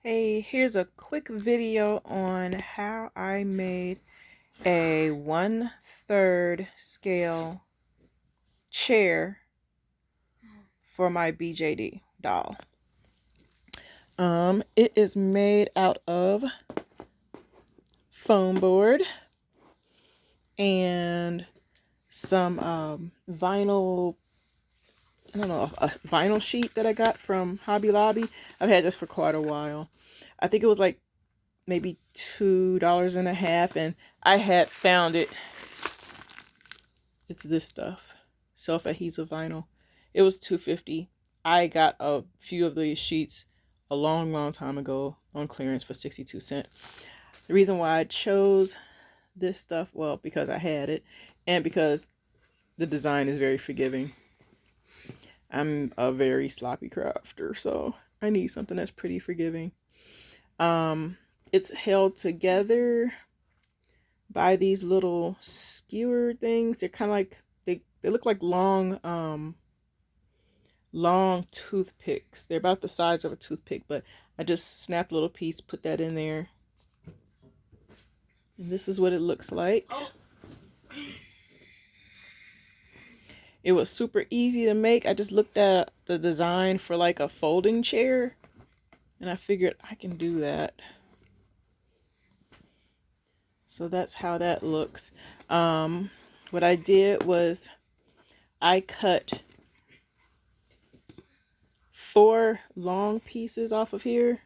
Hey, here's a quick video on how I made a 1/3 scale chair for my BJD doll. It is made out of foam board and some vinyl, I don't know, a vinyl sheet that I got from Hobby Lobby. I've had this for quite a while. I think it was like maybe $2.50, and I had found it. It's this stuff, self-adhesive vinyl. It was $2.50. I got a few of these sheets a long time ago on clearance for 62¢. The reason why I chose this stuff, well, because I had it, and because the design is very forgiving. I'm a very sloppy crafter, so I need something that's pretty forgiving. It's held together by these little skewer things. They're kind of like, they look like long toothpicks. They're about the size of a toothpick, but I just snapped a little piece, put that in there, and this is what it looks like. It was super easy to make. I just looked at the design for like a folding chair, and I figured I can do that. So that's how that looks. What I did was I cut 4 long pieces off of here.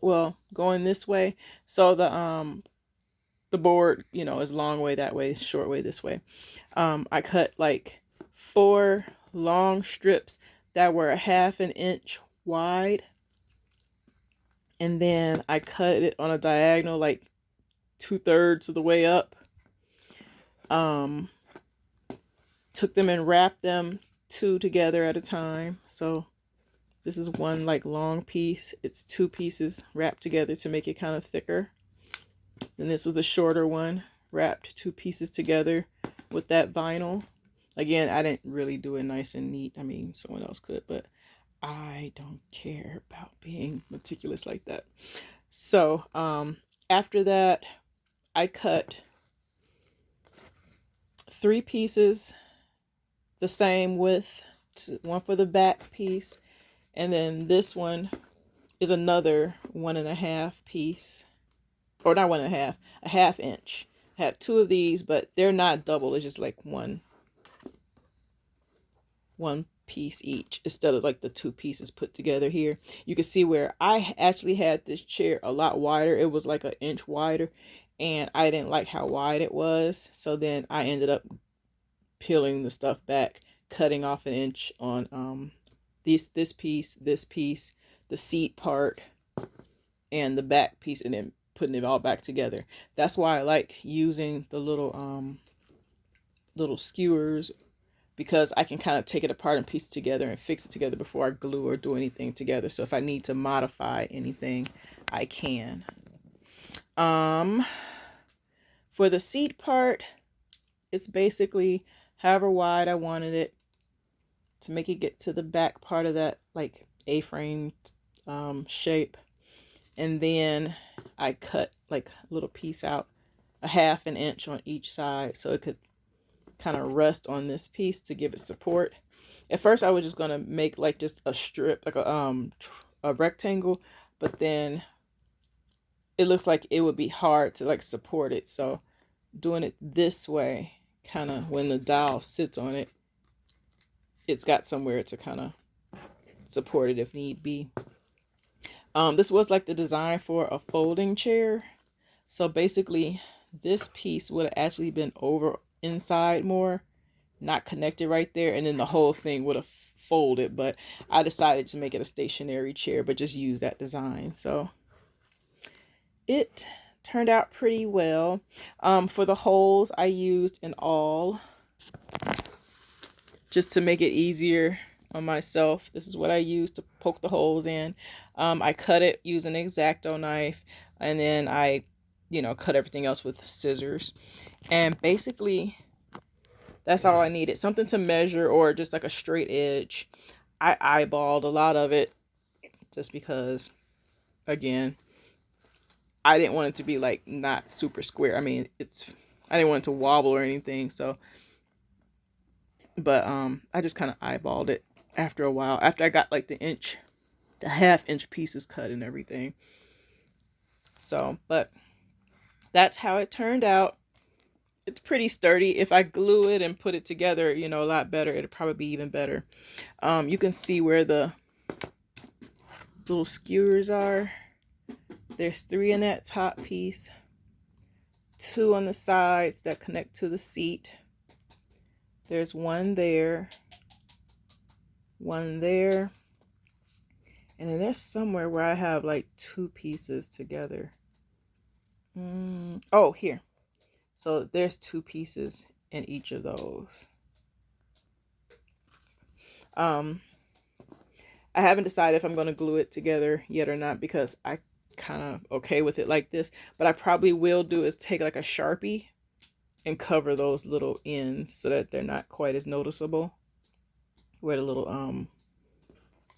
Well, going this way. So the board, is long way that way, short way this way. I cut like 4 long strips that were a 1/2 inch wide. And then I cut it on a diagonal like 2/3 of the way up. Took them and wrapped them 2 together at a time. So this is one like long piece. It's 2 pieces wrapped together to make it kind of thicker. And this was the shorter one, wrapped 2 pieces together with that vinyl. Again, I didn't really do it nice and neat. I mean, someone else could, but I don't care about being meticulous like that. So after that, I cut 3 pieces the same width, one for the back piece, and then this one is another 1.5 piece, or not 1.5, a 1/2 inch. I have 2 of these, but they're not double. It's just like one piece each instead of like the 2 pieces put together here. You can see where I actually had this chair a lot wider. It was like 1 inch wider, and I didn't like how wide it was. So then I ended up peeling the stuff back, cutting off 1 inch on this piece, the seat part, and the back piece, and then putting it all back together. That's why I like using the little skewers, because I can kind of take it apart and piece it together and fix it together before I glue or do anything together. So if I need to modify anything, I can. For the seat part, it's basically however wide I wanted it to make it get to the back part of that like A-frame shape. And then I cut like a little piece out, a 1/2 inch on each side, so it could kind of rest on this piece to give it support. At first I was just gonna make like just a strip, like a rectangle, but then it looks like it would be hard to like support it. So doing it this way, kind of when the dial sits on it, it's got somewhere to kind of support it if need be. This was like the design for a folding chair. So basically this piece would have actually been over inside more, not connected right there, and then the whole thing would have folded. But I decided to make it a stationary chair, but just use that design. So it turned out pretty well. For the holes, I used an awl just to make it easier on myself. This is what I used to poke the holes in. I cut it using an X-Acto knife, and then I cut everything else with scissors. And basically that's all I needed, something to measure or just like a straight edge. I eyeballed a lot of it just because again, I didn't want it to be like not super square. I mean, I didn't want it to wobble or anything. So, but I just kind of eyeballed it after a while, after I got like the half-inch pieces cut and everything. So, but that's how it turned out. It's pretty sturdy. If I glue it and put it together, you know, a lot better, it'll probably be even better. You can see where the little skewers are. There's 3 in that top piece, 2 on the sides that connect to the seat. There's 1 there, 1 there, and then there's somewhere where I have like 2 pieces together. Oh, here. So there's 2 pieces in each of those. I haven't decided if I'm going to glue it together yet or not, because I kind of okay with it like this. But I probably will do is take like a Sharpie and cover those little ends so that they're not quite as noticeable, where the little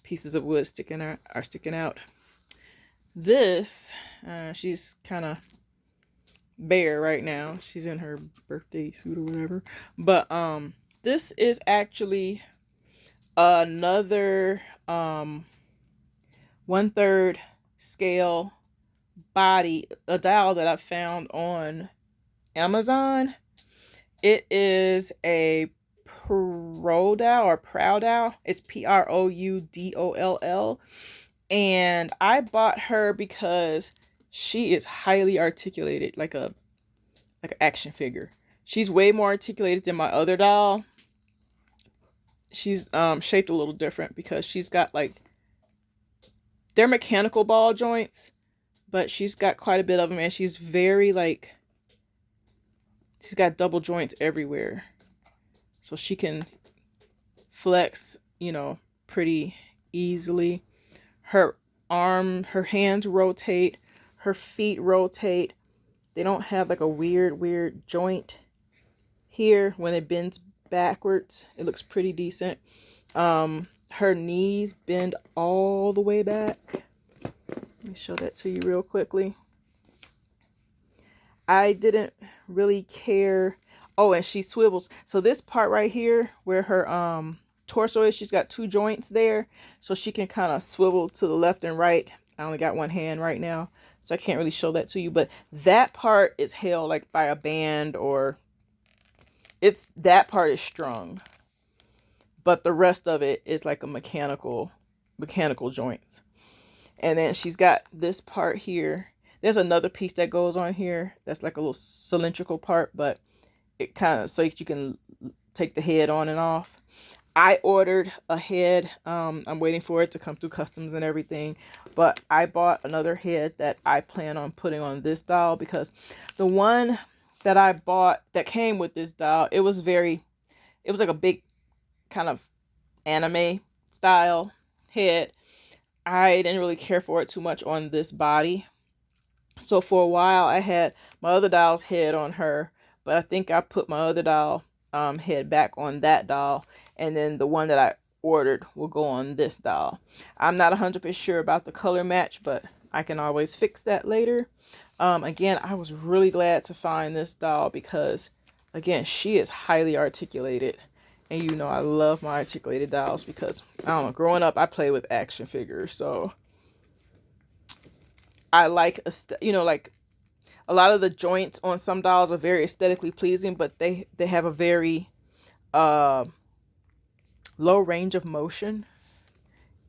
pieces of wood are sticking out. This, she's kind of bare right now. She's in her birthday suit or whatever. But this is actually another 1/3 scale body, a dowel that I found on Amazon. It is a Proudoll or Proudoll. It's Proudoll. And I bought her because she is highly articulated, like an action figure. She's way more articulated than my other doll. She's shaped a little different because she's got like, they're mechanical ball joints, but she's got quite a bit of them, and she's very like, she's got double joints everywhere. So she can flex, you know, pretty easily. Her hands rotate, her feet rotate. They don't have like a weird joint here when it bends backwards. It looks pretty decent. Her knees bend all the way back. Let me show that to you real quickly. I didn't really care. Oh, and she swivels. So this part right here where her torso is, she's got 2 joints there, so she can kind of swivel to the left and right. I only got 1 hand right now, so I can't really show that to you, but that part is held like by a band, or that part is strung, but the rest of it is like a mechanical joints. And then she's got this part here. There's another piece that goes on here that's like a little cylindrical part, but it kind of, so you can take the head on and off. I ordered a head. I'm waiting for it to come through customs and everything, but I bought another head that I plan on putting on this doll, because the one that I bought that came with this doll, it was like a big kind of anime style head. I didn't really care for it too much on this body. So for a while I had my other doll's head on her, but I think I put my other doll head back on that doll, and then the one that I ordered will go on this doll. I'm not 100% sure about the color match, but I can always fix that later. Again, I was really glad to find this doll because, again, she is highly articulated. And you know, I love my articulated dolls because, I don't know, growing up, I played with action figures. So I like, you know, like a lot of the joints on some dolls are very aesthetically pleasing, but they have a very low range of motion.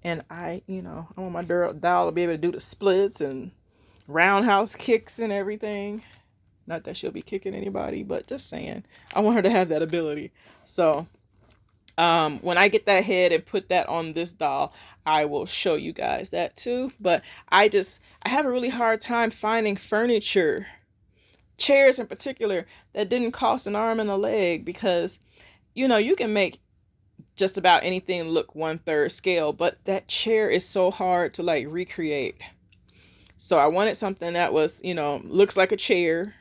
And I want my doll to be able to do the splits and roundhouse kicks and everything. Not that she'll be kicking anybody, but just saying, I want her to have that ability. So when I get that head and put that on this doll, I will show you guys that too. But I have a really hard time finding furniture, chairs in particular, that didn't cost an arm and a leg, because, you know, you can make just about anything look 1/3 scale, but that chair is so hard to like recreate. So I wanted something that was, you know, looks like a chair.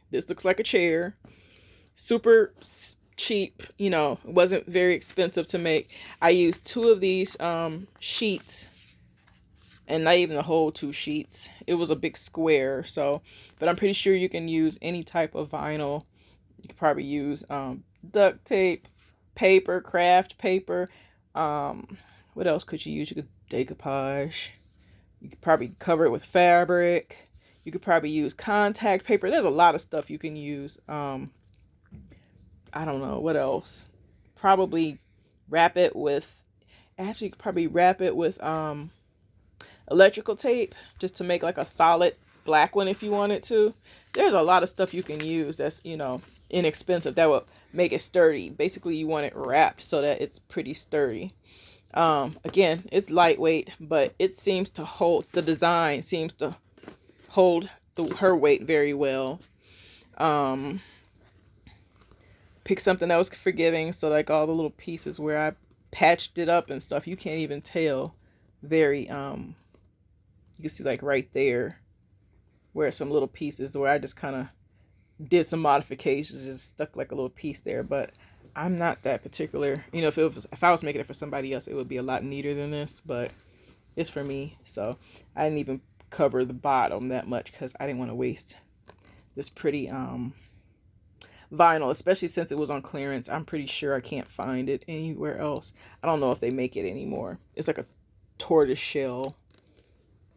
This looks like a chair. Super cheap, you know, it wasn't very expensive to make. I used 2 of these sheets and not even the whole 2 sheets. It was a big square. So, but I'm pretty sure you can use any type of vinyl. You could probably use duct tape, paper, craft paper. What else could you use? You could decoupage. You could probably cover it with fabric. You could probably use contact paper. There's a lot of stuff you can use. I don't know what else. Probably wrap it with. Actually, you could probably wrap it with electrical tape just to make like a solid black one if you wanted to. There's a lot of stuff you can use that's, you know, inexpensive that will make it sturdy. Basically, you want it wrapped so that it's pretty sturdy. Again, it's lightweight, but it seems to hold, the design seems to hold her weight very well. Pick something that was forgiving, so like all the little pieces where I patched it up and stuff, you can't even tell. Very you can see like right there where some little pieces where I just kind of did some modifications, just stuck like a little piece there. But I'm not that particular. You know, if I was making it for somebody else, it would be a lot neater than this, but it's for me. So I didn't even cover the bottom that much because I didn't want to waste this pretty vinyl, especially since it was on clearance. I'm pretty sure I can't find it anywhere else. I don't know if they make it anymore. It's like a tortoise shell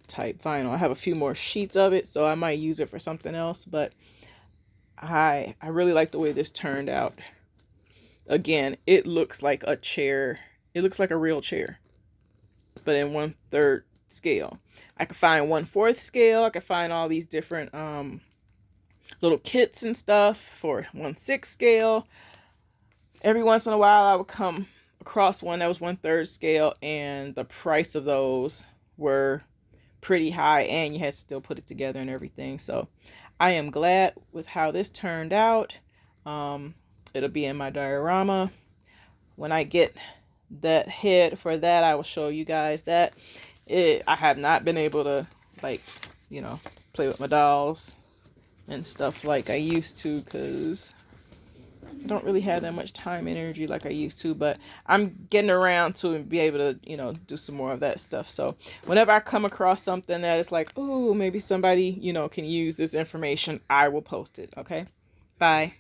type vinyl. I have a few more sheets of it, so I might use it for something else, but I really like the way this turned out. Again, it looks like a chair. It looks like a real chair, but in 1/3 scale. I could find 1/4 scale. I could find all these different little kits and stuff for 1/6 scale. Every once in a while, I would come across one that was 1/3 scale, and the price of those were pretty high, and you had to still put it together and everything. So I am glad with how this turned out. It'll be in my diorama. When I get that head for that, I will show you guys that. I have not been able to, like, you know, play with my dolls and stuff like I used to, because I don't really have that much time and energy like I used to, but I'm getting around to be able to, you know, do some more of that stuff. So whenever I come across something that is like, oh, maybe somebody, you know, can use this information, I will post it. Okay, bye.